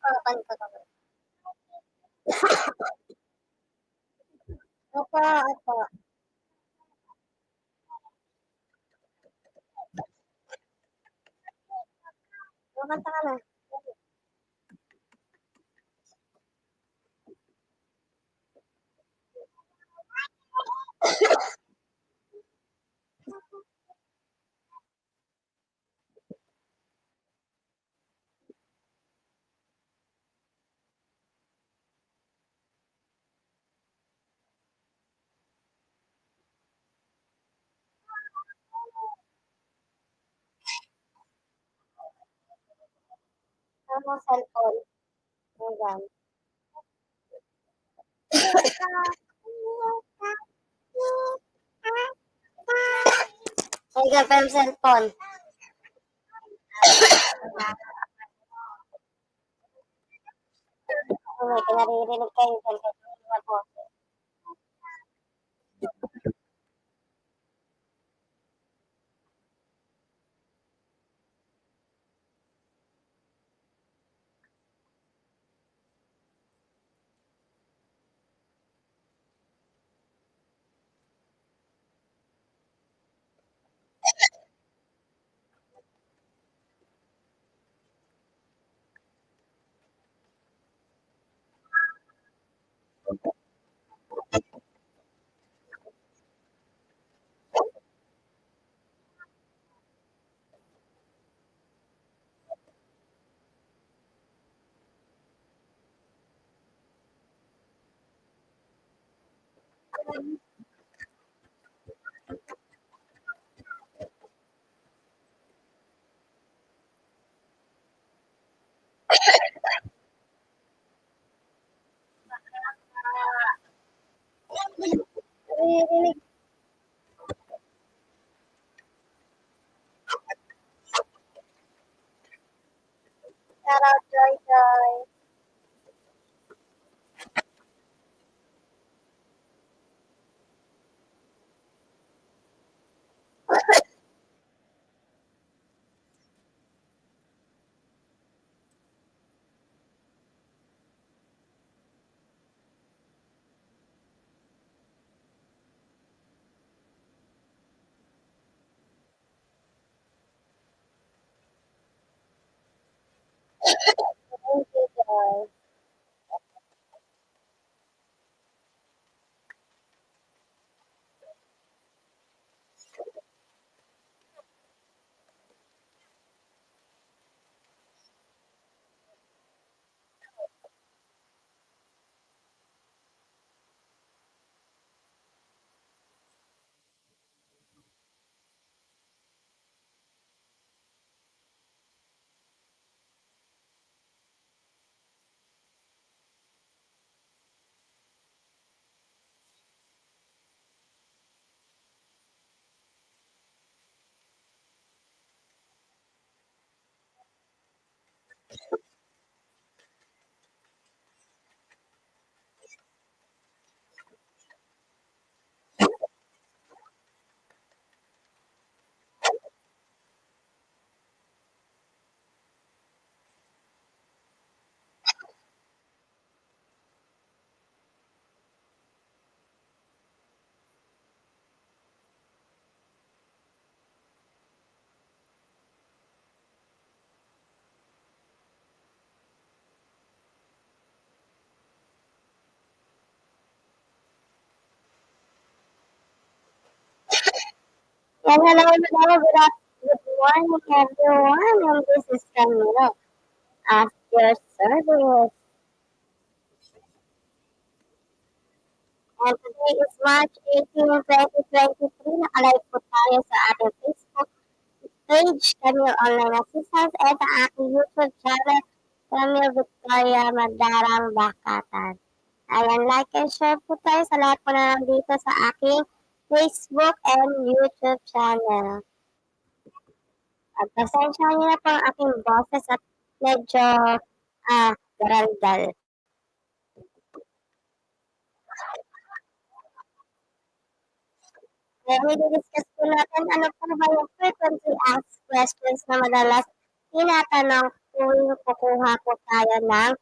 Opo, opo, opo. Kumakanta ka na. Ano, cellphone. Ayan. Hanggang pa yung cellphone. May pinaririnig kayo dyan kasi po. Naririnig. Shout out, Joy Joy. Thank you, Joy. And hello, good morning, everyone. And this is Camilo. At your service. And today is March 18, 2023. Nakalive po tayo sa ating Facebook page, Camille Online Assistance, at sa aking YouTube channel, Camille Victoria Madarang Bakatan. Ayan, like and share po tayo sa lahat po na nandito sa aking Facebook and YouTube channel. At pasensya niyo na po ang aking boses at medyo garaldal. Kaya i-discuss po natin ano po ba yung frequently asked questions na madalas tinatanong tuwing kukuha po tayo ng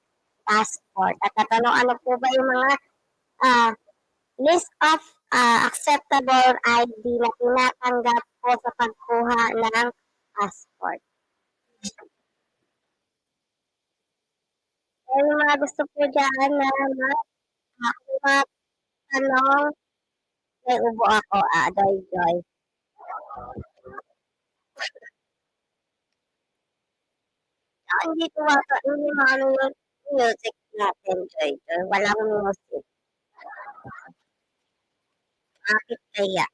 passport. At tatanong ano po ba yung mga ah, list of acceptable ID na tinatanggap po sa pagkuha ng passport. Yung mga gusto po dyan na mga tanong, may ubo ako, Joy Joy. Hindi ko hindi maano yung music natin, Joy Joy. Walang music. Bakit kaya?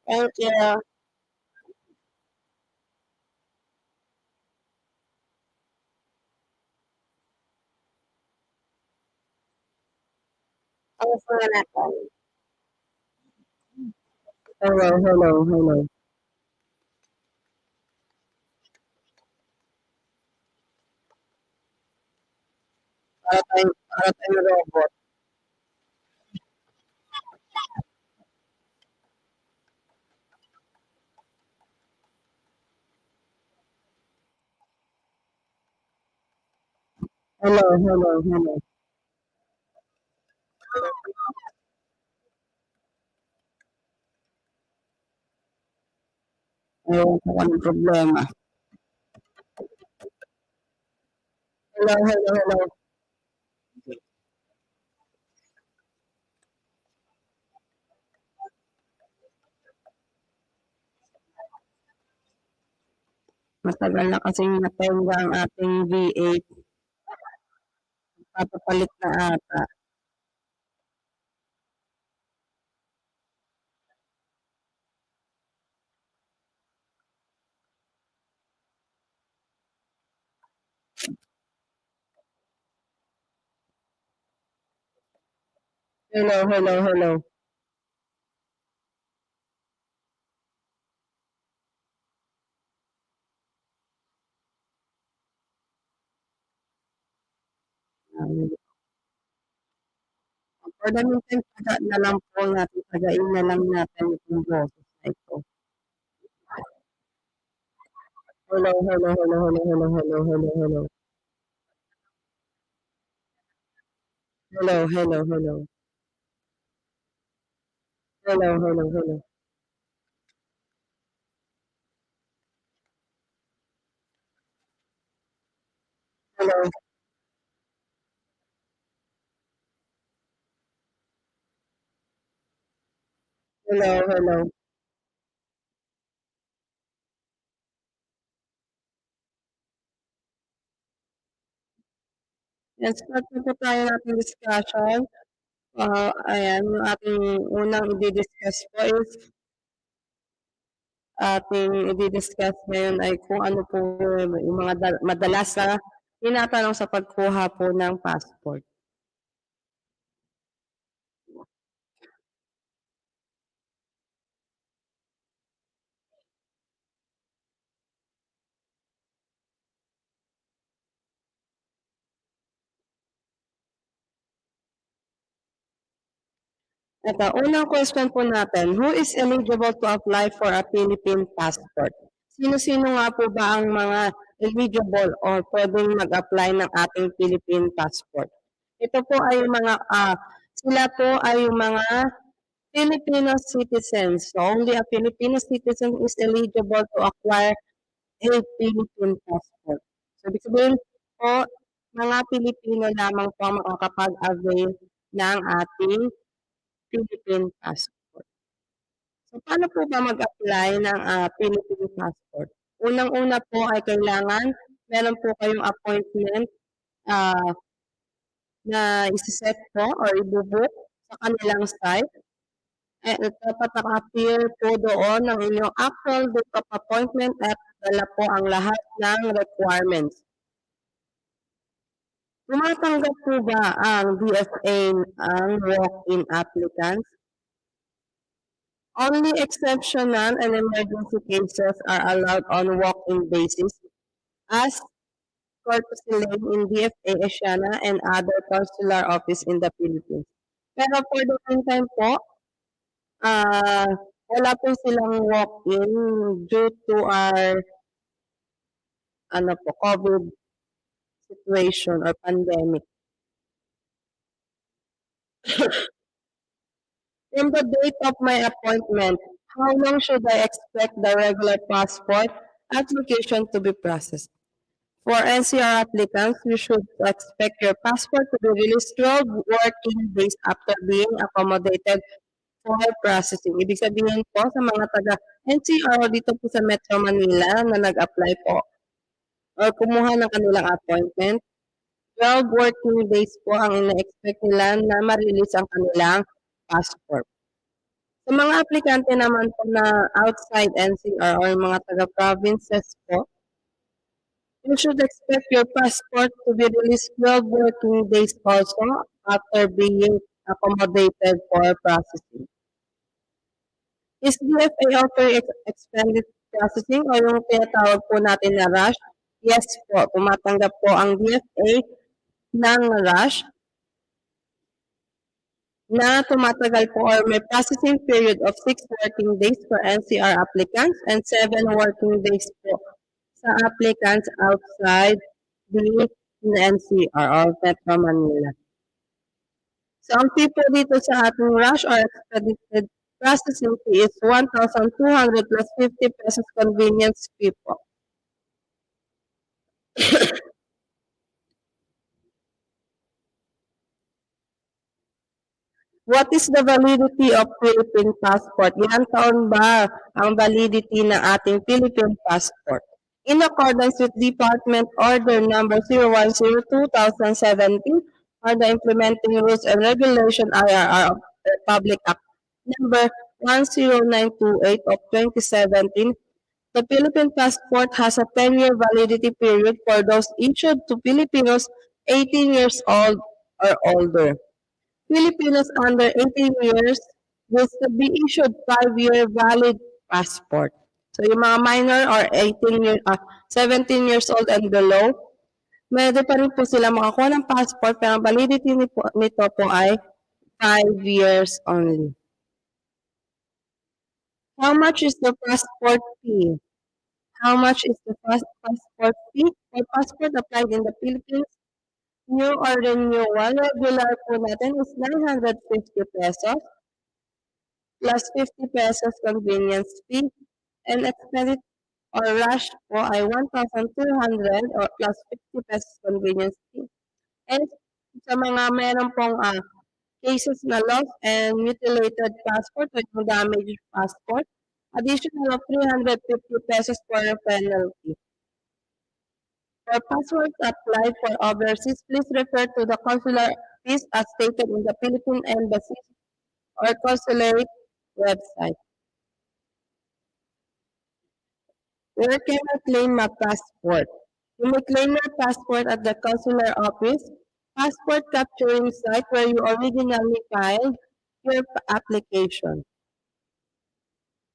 Thank you. Ayos muna natin. Hello, hello, hello. Para tayong robot. Hello, hello, hello. Ewan ko kung anong problema. Hello, hello, hello. Matagal na kasing natenga ang ating V8. Papapalit na ata. Hello, hello, hello. For the meantime, taga na lang po natin, tagain na lang natin itong boses na ito. Hello, hello, hello, hello, hello, hello, hello, hello. Hello, hello, hello. Hello, hello, hello. Hello, hello, hello. Yes, start na po tayo ng ating discussion. Ayan, yung ating unang i-discuss po is ating i-discuss ngayon ay kung ano po yung mga madalas na tinatanong sa pagkuha po ng passport. Ito, unang question po natin, who is eligible to apply for a Philippine passport? Sino-sino nga po ba ang mga eligible or pwedeng mag-apply ng ating Philippine passport? Ito po ay mga, sila po ay yung mga Filipino citizens. So only a Filipino citizen is eligible to acquire a Philippine passport. So ibig sabihin po, mga Pilipino lamang po ang makakapag-avail ng ating Philippine passport. So paano po ba mag-apply ng Philippine passport? Unang-una po ay kailangan meron po kayong appointment ah, na isi-set po or ibu-book sa kanilang site. Dapat naka-appear po doon ng inyong actual date of appointment at dala po ang lahat ng requirements. Tumatanggap po ba ang DFA ang walk-in applicants? Only exceptional and emergency cases are allowed on walk-in basis as Corpus Lane in DFA Asiana and other consular office in the Philippines. Pero for the meantime po, ah, wala po silang walk-in due to our COVID situation or pandemic. From the date of my appointment, how long should I expect the regular passport application to be processed? For NCR applicants, you should expect your passport to be released 12 working days after being accommodated for processing. Ibig sabihin po sa mga taga NCR dito po sa Metro Manila na nag-apply po or kumuha ng kanilang appointment, 12 working days po ang ina-expect nila na ma-release ang kanilang passport. Sa mga aplikante naman po na outside NCR or mga taga-provinces po, you should expect your passport to be released 12 working days also after being accommodated for processing. Is DFA offering expanded processing o yung tinatawag po natin na rush? Yes po, tumatanggap po ang DFA ng rush na tumatagal po or may processing period of 6 working days for NCR applicants and 7 working days po sa applicants outside the NCR or Metro Manila. So, ang fee po dito sa ating rush or expedited processing fee is 1,200 plus 50 pesos convenience fee po. What is the validity of Philippine passport? Ilang taon ba ang validity ng ating Philippine passport? In accordance with Department Order Number 0102-2017 or the Implementing Rules and Regulation IRR of the Republic Act Number 10928 of 2017, the Philippine passport has a 10-year validity period for those issued to Filipinos 18 years old or older. Filipinos under 18 years will be issued 5-year valid passport. So yung mga minor or 17 years old and below, pwede pa rin po sila makakuha ng passport pero ang validity nito po ay 5 years only. How much is the passport fee? How much is the passport fee? For passport applied in the Philippines, new or renewal, regular po natin is 950 pesos plus 50 pesos convenience fee and expedite or rush po ay 1,200 or plus 50 pesos convenience fee. And sa mga meron pong cases na lost and mutilated passport or yung damaged passport, additional of 350 pesos for a penalty. For passwords applied for overseas, please refer to the consular fees as stated in the Philippine Embassy or consulate website. Where can I claim my passport? You may claim your passport at the consular office, passport capturing site where you originally filed your application.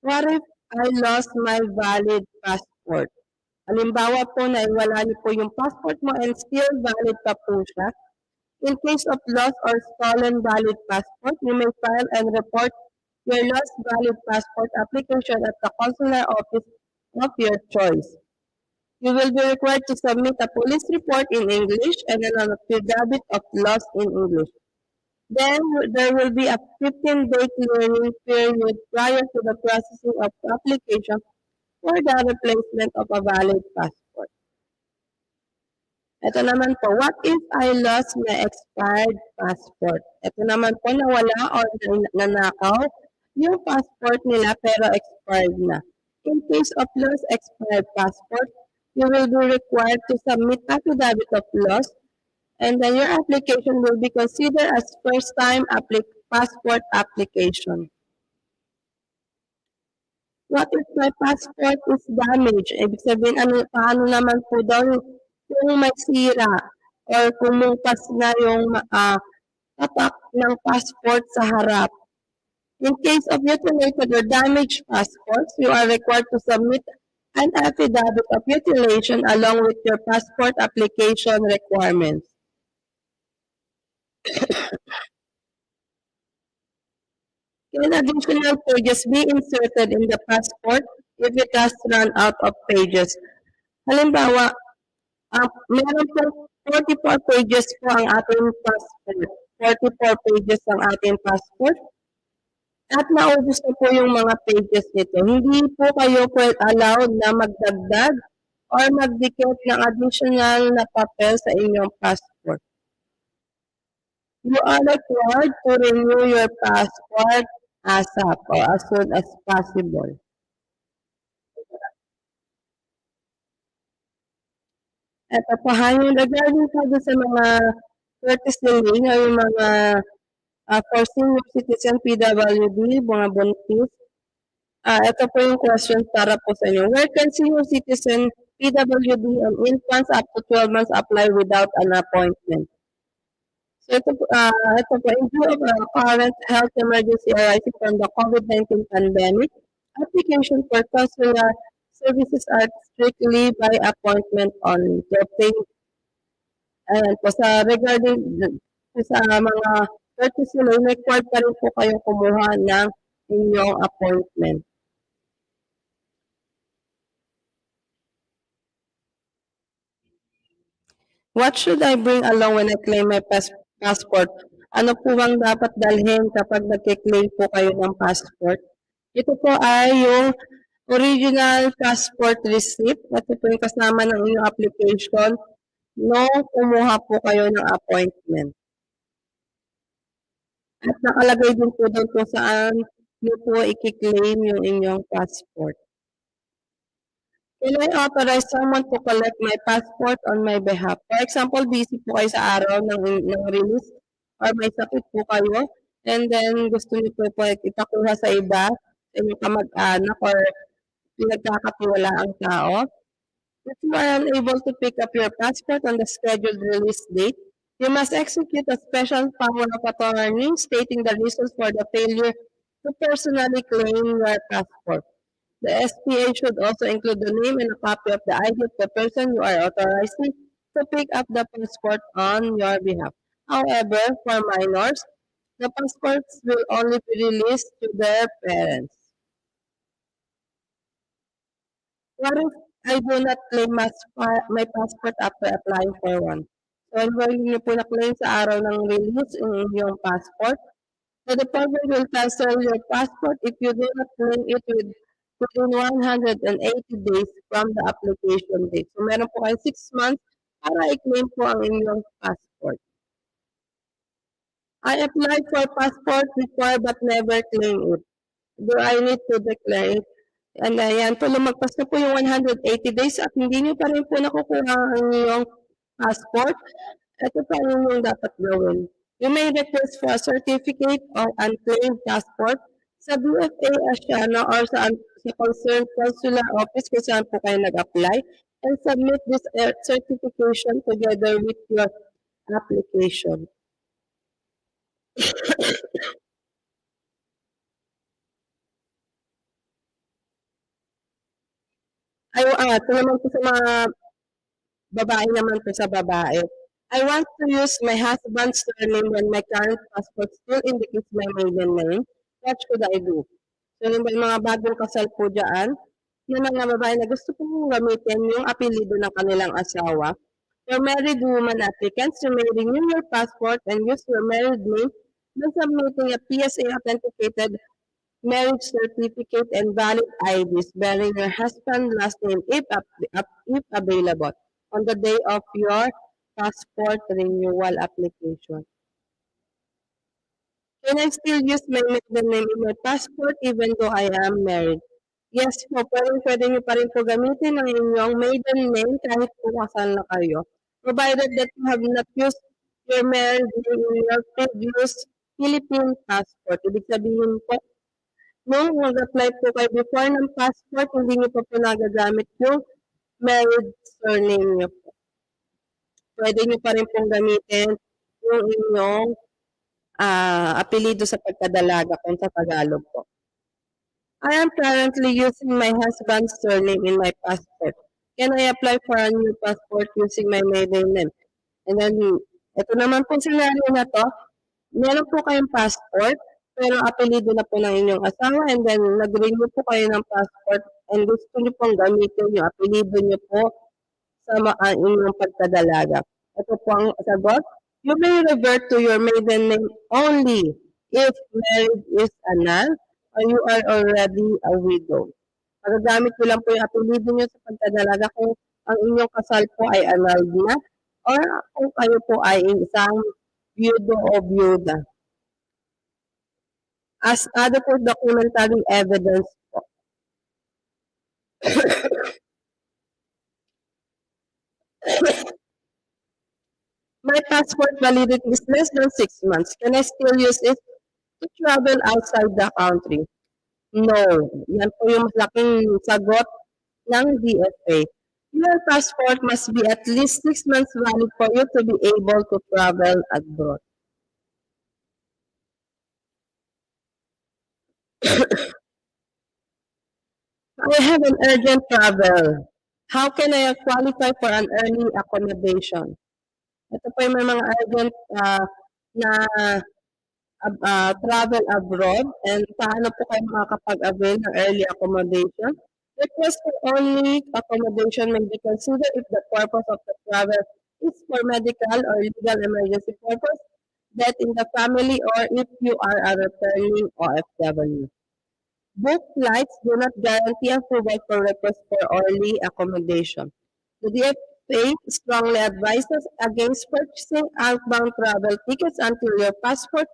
What if I lost my valid passport? Halimbawa po na iwala niyo po yung passport mo and still valid pa po siya. In case of lost or stolen valid passport, you may file and report your lost valid passport application at the consular office of your choice. You will be required to submit a police report in English and an affidavit of loss in English. Then, there will be a 15-day clearing period prior to the processing of the application for the replacement of a valid passport. Ito naman po, what if I lost my expired passport? Ito naman po, nawala or nanakaw yung passport nila pero expired na. In case of lost expired passport, you will be required to submit affidavit of loss and then your application will be considered as first-time passport application. What if my passport is damaged? Ibig sabihin, paano naman po daw kung may sira or kumupas na yung tatak ng passport sa harap? In case of mutilated or damaged passports, you are required to submit an affidavit of utilization along with your passport application requirements. Can additional pages be inserted in the passport if it has run out of pages? Halimbawa, meron po 44 pages po ang ating passport. 44 pages ang ating passport. At naubos na po yung mga pages nito. Hindi po kayo allowed na magdagdag or magdikit ng additional na papel sa inyong passport. You are required to renew your passport ASAP or as soon as possible. Ito po ha, yung regarding po sa mga courtesy lane o yung mga for senior citizen PWD, mga buntis. Ito po yung question para po sa inyo. Where can senior citizen PWD and infants up to 12 months apply without an appointment? So ito po, in view of current health emergency arising from the COVID-19 pandemic, application for consular services are strictly by appointment only. So, ayan po, regarding sa mga courtesy loan, required pa rin po kayong kumuha ng inyong appointment. What should I bring along when I claim my passport? Ano po bang dapat dalhin kapag nagkiklaim po kayo ng passport? Ito po ay yung original passport receipt. Ito po yung kasama ng inyong application nung kumuha po kayo ng appointment. At nakalagay din po doon kung saan nyo po i-claim yung inyong passport. Can I authorize someone to collect my passport on my behalf? For example, busy po kayo sa araw ng release or may sakit po kayo and then gusto niyo po ipakuha sa iba, sa inyong kamag-anak or pinagkakatiwalaang tao. If you are unable to pick up your passport on the scheduled release date, you must execute a special power of attorney stating the reasons for the failure to personally claim your passport. The SPA should also include the name and a copy of the ID of the person you are authorizing to pick up the passport on your behalf. However, for minors, the passports will only be released to their parents. What if I do not claim my passport after applying for one? So, when niyo po na-claim sa araw ng release yung inyong passport, the department will cancel your passport if you do not claim it within 180 days from the application date. So, meron po kayo 6 months para i-claim po ang inyong passport. I applied for passport before but never claim it. Do I need to declare it? And ayan po, lumagpas na po yung 180 days at hindi nyo pa rin po nakukuha ang inyong passport. Ito pa yung dapat gawin. You may request for a certificate of unclaimed passport sa BFA Asiana or sa concerned consular office kung saan po kayo nag-apply and submit this certification together with your application. Ito naman po sa mga babae naman po sa babae. I want to use my husband's surname when my current passport still indicates my maiden name. What should I do? So, yung mga bagong kasal po dyan, na mga babae na gusto pong gamitin yung apelido ng kanilang asawa. For married woman applicants, you may renew your passport and use your married name when submitting a PSA authenticated marriage certificate and valid IDs bearing your husband's last name if available on the day of your passport renewal application. Can I still use my maiden name in my passport even though I am married? Yes po, pwede nyo pa rin po gamitin ang inyong maiden name kahit po kasal na kayo. Provided that you have not used your married name in your previous Philippine passport. Ibig sabihin po, nung mag-apply po kayo before ng passport, hindi nyo pa po nagagamit yung married surname nyo po. Pwede nyo pa rin pong gamitin yung inyong apelido sa pagkadalaga kung sa Tagalog po. I am currently using my husband's surname in my passport. Can I apply for a new passport using my maiden name? And then, ito naman po scenario na to, meron po kayong passport, pero apelido na po ng inyong asawa, and then nag-renew po kayo ng passport, and gusto niyo pong gamitin yung apelido niyo po sa inyong pagkadalaga. Ito po ang sagot. You may revert to your maiden name only if marriage is annulled or you are already a widow. Magagamit ko lang po yung apelido niyo sa pagkadalaga kung ang inyong kasal po ay annulled na or kung kayo po ay isang byudo o byuda. As adequate documentary evidence po. My passport validity is less than 6 months. Can I still use it to travel outside the country? No. Yan po yung malaking sagot ng DFA. Your passport must be at least 6 months valid for you to be able to travel abroad. I have an urgent travel. How can I qualify for an early accommodation? Ito po yung may mga urgent na travel abroad and paano po kayo makakapag-avail ng early accommodation. Request for only accommodation may be considered if the purpose of the travel is for medical or legal emergency purpose, death in the family, or if you are a returning OFW. Both flights do not guarantee approval for request for early accommodation. The DFA strongly advises against purchasing outbound travel tickets until your passport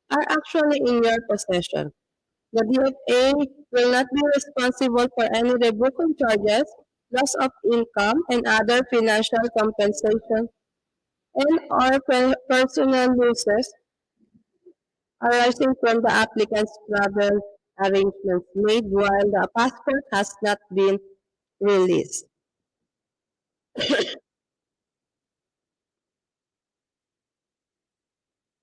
are actually in your possession. The DFA will not be responsible for any rebooking charges, loss of income, and other financial compensation and or personal losses arising from the applicant's travel arrangements made while the passport has not been released.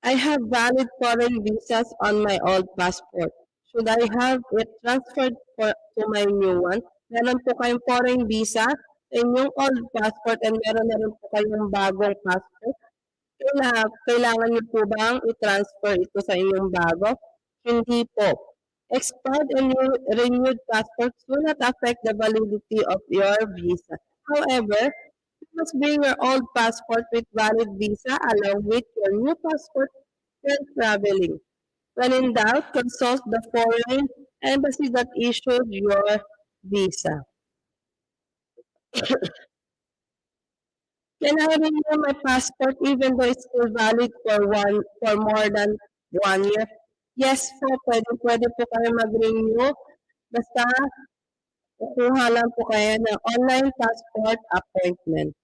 I have valid foreign visas on my old passport. Should I have it transferred to my new one? Meron po kayong foreign visa sa inyong old passport and meron na rin po kayong bagong passport. Kailangan niyo po bang i-transfer ito sa inyong bago? Hindi po. Expired and renewed passports will not affect the validity of your visa. However, you must bring your old passport with valid visa along with your new passport when traveling. When in doubt, consult the foreign embassy that issued your visa. Can I renew my passport even though it's still valid for more than 1 year? Yes po, pwede po kayo mag-renew. Basta kukuha lang po kayo ng online passport appointment.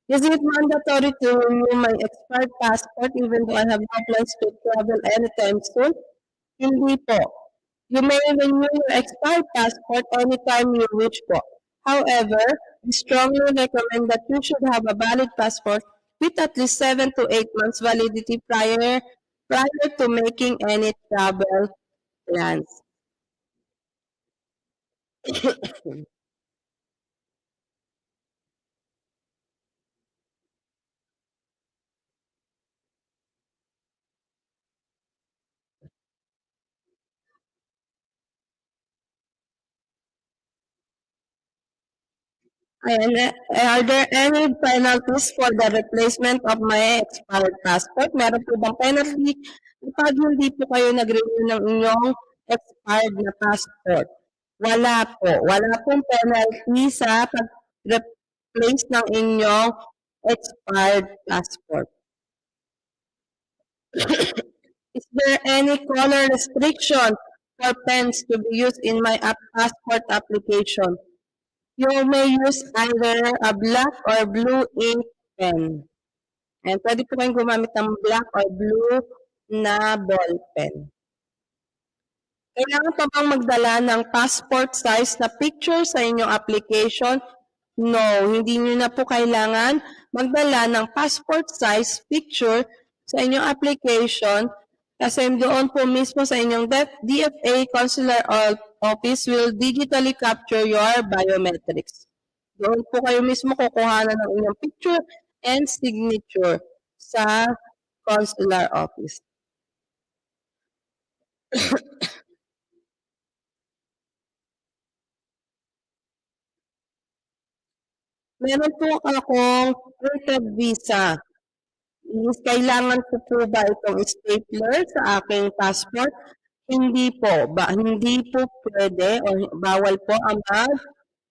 Is it mandatory to renew my expired passport even though I have no plans to travel anytime soon? Hindi po. You may renew your expired passport anytime you wish po. However, we strongly recommend that you should have a valid passport with at least 7 to 8 months validity prior to making any travel plans. And are there any penalties for the replacement of my expired passport? Meron po bang penalty kapag hindi po kayo nag-renew ng inyong expired na passport? Wala po. Wala pong penalty sa pag-replace ng inyong expired passport. Is there any color restriction for pens to be used in my passport application? You may use either a black or blue ink pen. And pwede po kayong gumamit ng black or blue na ball pen. Kailangan pa bang magdala ng passport size na picture sa inyong application? No, hindi nyo na po kailangan magdala ng passport size picture sa inyong application Kasi doon po mismo sa inyong DFA Consular Office will digitally capture your biometrics. Doon po kayo mismo kukuhanan ng inyong picture and signature sa consular office. Meron po akong printed visa. Kailangan ko po ba itong stapler sa aking passport? Hindi po. Hindi po pwede o bawal po ang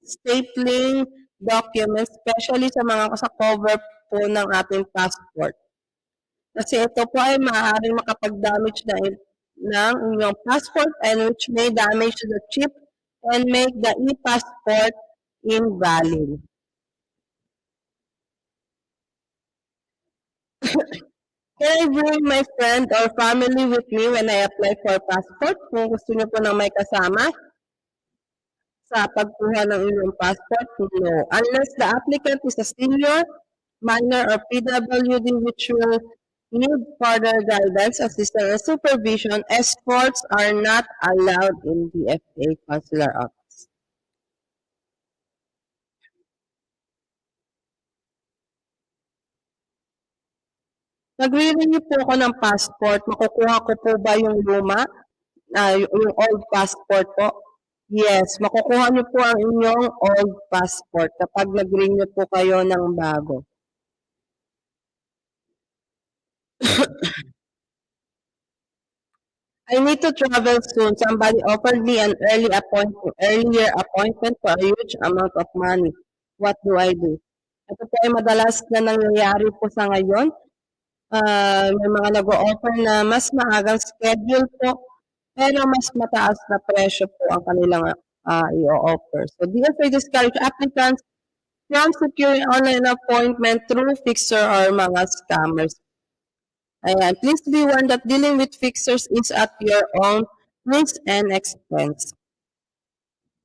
stapling documents, especially sa mga sa cover po ng ating passport. Kasi ito po ay maaaring makapag-damage ng inyong passport and which may damage the chip and make the e-passport invalid. Can I bring my friend or family with me when I apply for passport? Kung gusto niyo po ng may kasama sa pagkuha ng inyong passport, no. Unless the applicant is a senior, minor, or PWD which will need further guidance, assistance, and supervision, escorts are not allowed in DFA consular office. Nagre-renew po ako ng passport. Makukuha ko po ba yung luma? Yung old passport po? Yes, makukuha niyo po ang inyong old passport kapag nag-renew po kayo ng bago. I need to travel soon. Somebody offered me an earlier appointment for a huge amount of money. What do I do? Ito po ay madalas na nangyayari po sa ngayon. May mga nag-o-offer na mas maagang schedule po, pero mas mataas na presyo po ang kanilang i-offer. So, DFA discourage applicants from securing online appointment through fixer or mga scammers. Ayan, please be warned that dealing with fixers is at your own risk and expense.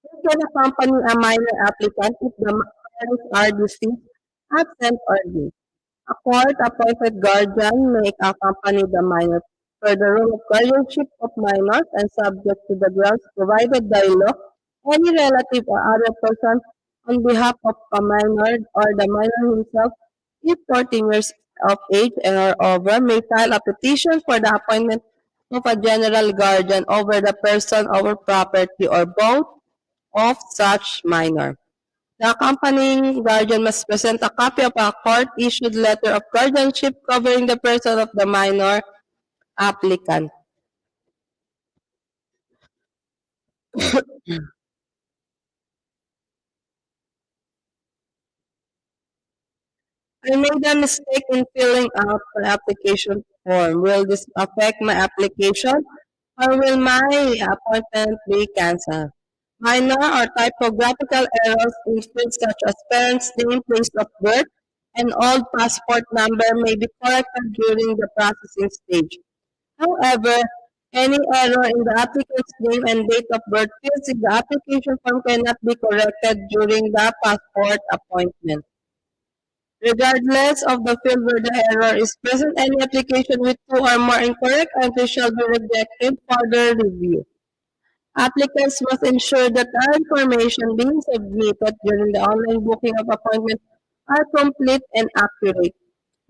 You can accompany a minor applicant if the parents are deceased, absent, or dead. A court-appointed guardian may accompany the minor for the role of guardianship of minors and subject to the grounds provided by law. Any relative or other person on behalf of a minor or the minor himself, if 14 years of age or over, may file a petition for the appointment of a general guardian over the person or property or both of such minor. The accompanying guardian must present a copy of a court-issued letter of guardianship covering the person of the minor applicant. I made a mistake in filling out the application form. Will this affect my application or will my appointment be canceled? Minor or typographical errors in fields such as parent's name, place of birth, and old passport number may be corrected during the processing stage. However, any error in the applicant's name and date of birth fields in the application form cannot be corrected during the passport appointment. Regardless of the field where the error is present, any application with two or more incorrect entries shall be rejected for further review. Applicants must ensure that the information being submitted during the online booking of appointment are complete and accurate.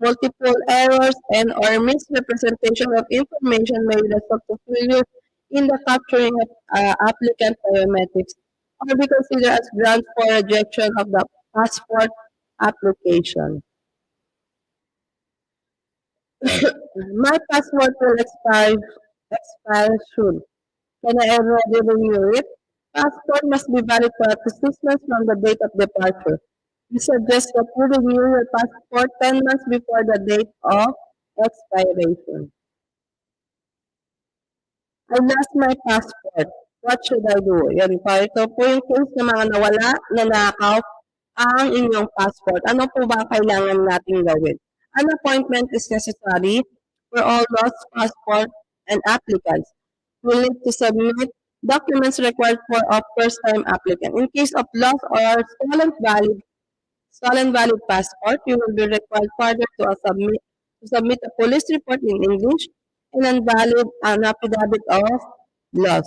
Multiple errors and or misrepresentation of information may result to failure in the capturing of applicant biometrics or be considered as grounds for rejection of the passport application. My passport will expire soon. Can I already renew it? Passport must be valid for up to 6 months from the date of departure. We suggest that you renew your passport 10 months before the date of expiration. I lost my passport. What should I do? Yan po. Ito po yung case ng mga nawala, nanakaw ang inyong passport. Ano po ba kailangan nating gawin? An appointment is necessary for all lost passport and applicants. We need to submit documents required for a first-time applicant. In case of lost or stolen valid passport, you will be required further to submit a police report in English and invalid an affidavit of loss.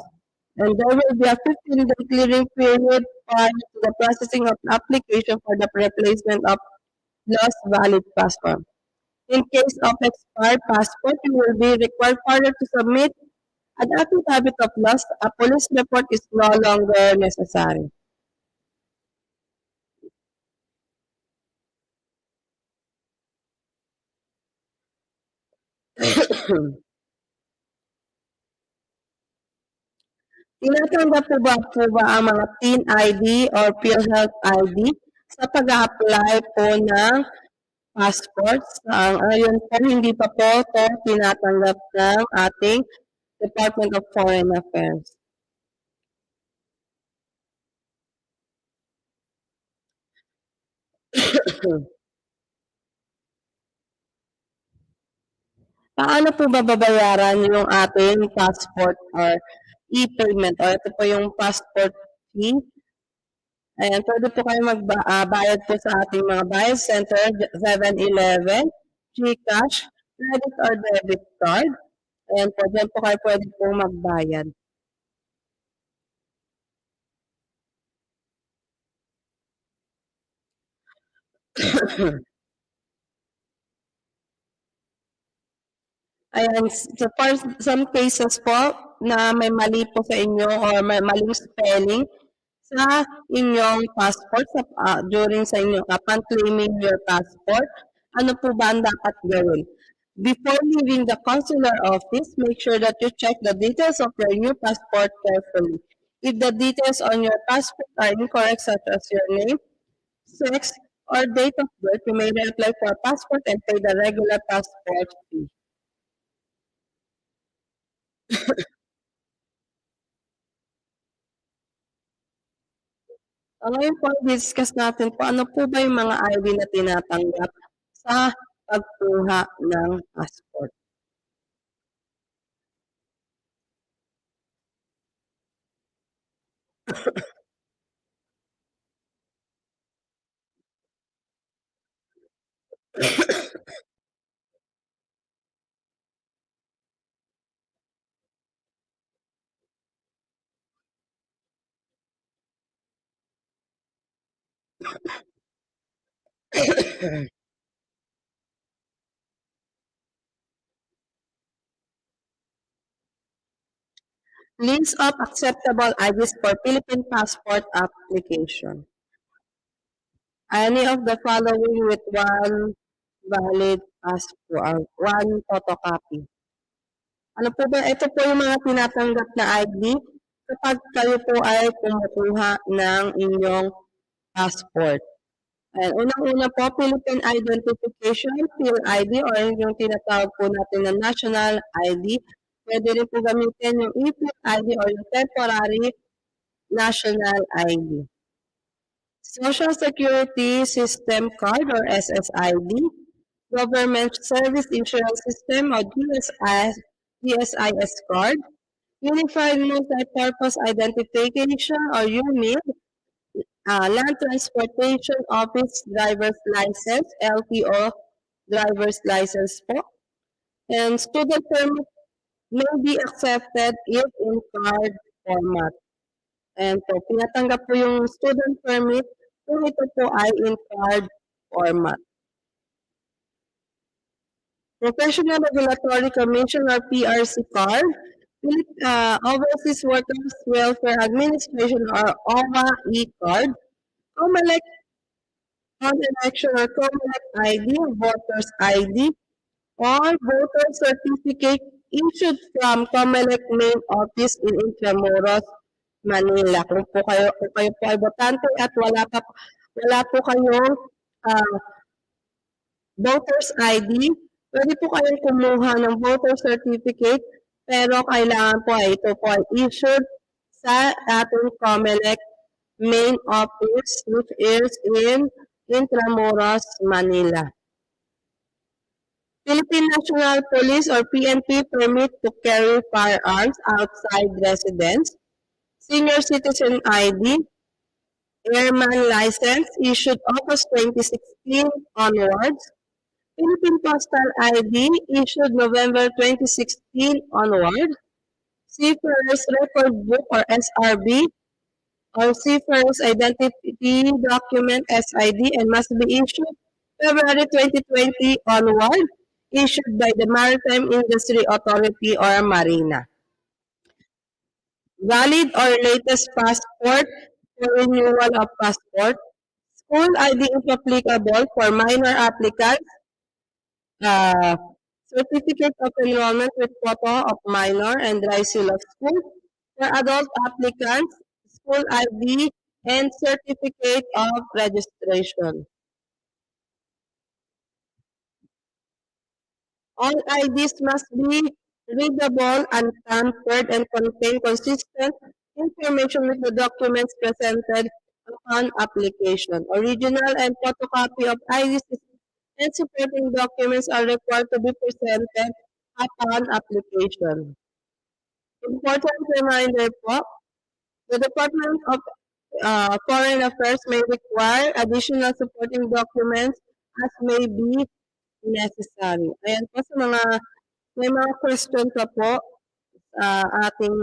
And there will be a 15-day clearing period prior to the processing of application for the replacement of lost valid passport. In case of expired passport, you will be required further to submit an affidavit of loss. A police report is no longer necessary. Tinatanggap po ba ang mga TIN ID or PhilHealth ID sa pag-a-apply po ng passports? Ayon po, hindi pa po ito tinatanggap ng ating Department of Foreign Affairs. Paano po ba babayaran yung ating passport or e-payment? O ito po yung passport fee. Ayan, pwede po kayo magbayad po sa ating mga buy center, 7-Eleven, GCash, credit or debit card. Ayan po, dyan po kayo pwede po magbayad. Ayan, so for some cases po na may mali po sa inyo or may maling spelling sa inyong passport during sa inyong upon claiming your passport, ano po ba ang dapat gawin? Before leaving the consular office, make sure that you check the details of your new passport carefully. If the details on your passport are incorrect, such as your name, sex, or date of birth, you may reapply for a passport and pay the regular passport fee. Ngayon po, discuss natin po ano po ba yung mga ID na tinatanggap sa pagkuha ng passport. List of acceptable IDs for Philippine passport application. Any of the following with one valid passport, one photocopy. Ano po ba? Ito po yung mga tinatanggap na ID kapag kayo po ay kumukuha ng inyong passport. And unang-una po, Philippine Identification, PhilID, or yung tinatawag po natin na National ID. Pwede rin po gamitin yung e-PhilID or yung Temporary National ID. Social Security System Card or SSID, Government Service Insurance System or GSIS card, Unified Multi-Purpose Identification or UMID, Land Transportation Office Driver's License, LTO Driver's License po. And student permit may be accepted if in card format. And po, pinatanggap po yung student permit kung ito po ay in card format. Professional Regulatory Commission or PRC card, Overseas Workers Welfare Administration or OWA e-card, COMELEC on-election or COMELEC ID, Voters ID, or voter certificate issued from COMELEC main office in Intramuros, Manila. Kung kayo po ay botante at wala po kayong voters ID, pwede po kayong kumuha ng voter certificate, pero kailangan po ay ito po ay issued sa ating COMELEC main office which is in Intramuros, Manila. Philippine National Police or PNP permit to carry firearms outside residence, senior citizen ID, airman license issued August 2016 onwards, Philippine Postal ID issued November 2016 onward. Seafarer's Record Book or SRB or Seafarer's Identity Document SID and must be issued February 2020 onward, issued by the Maritime Industry Authority or Marina. Valid or latest passport for renewal of passport. School ID is applicable for minor applicants. Certificate of enrollment with photo of minor and dry seal of school. For adult applicants, school ID and certificate of registration. All IDs must be readable, untampered, and contain consistent information with the documents presented upon application. Original and photocopy of IDs and supporting documents are required to be presented upon application. Important reminder po, the Department of Foreign Affairs may require additional supporting documents as may be necessary. Ayan po sa mga may mga question ka po sa ating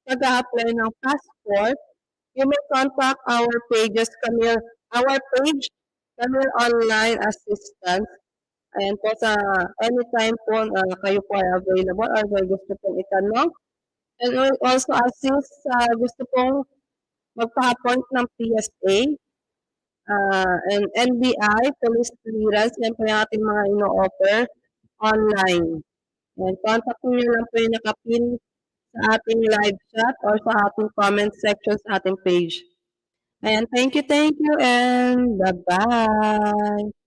pag-a-apply ng passport, you may contact our pages, our page, Camille Online Assistance. Ayan po sa anytime po kayo po ay available or may gusto pong itanong. And we'll also assist sa gusto pong magpa-appoint ng PSA and NBI, police clearance, yan po yung ating mga ino-offer online. And contact nyo lang po yung nakapin sa ating live chat or sa ating comment section sa ating page. Ayan, thank you, and bye-bye!